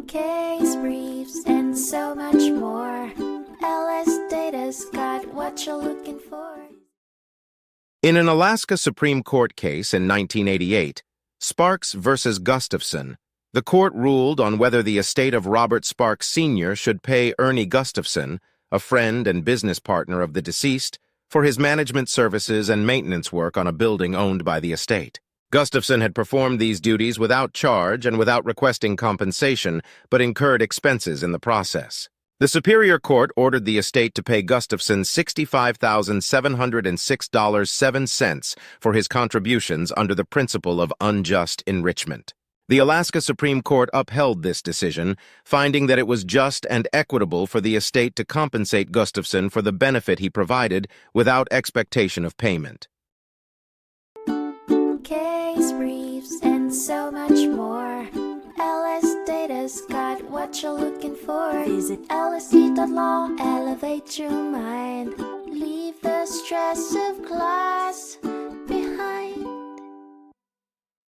case briefs, and so much more. LSData's got what you're looking for. In an Alaska Supreme Court case in 1988, Sparks versus Gustafson, the court ruled on whether the estate of Robert Sparks Sr. should pay Ernie Gustafson, a friend and business partner of the deceased, for his management services and maintenance work on a building owned by the estate. Gustafson had performed these duties without charge and without requesting compensation, but incurred expenses in the process. The Superior Court ordered the estate to pay Gustafson $65,706.07 for his contributions under the principle of unjust enrichment. The Alaska Supreme Court upheld this decision, finding that it was just and equitable for the estate to compensate Gustafson for the benefit he provided without expectation of payment. Case briefs, and so much more. LSData's got what you're looking for. Visit lsd.law, elevate your mind. Leave the stress of class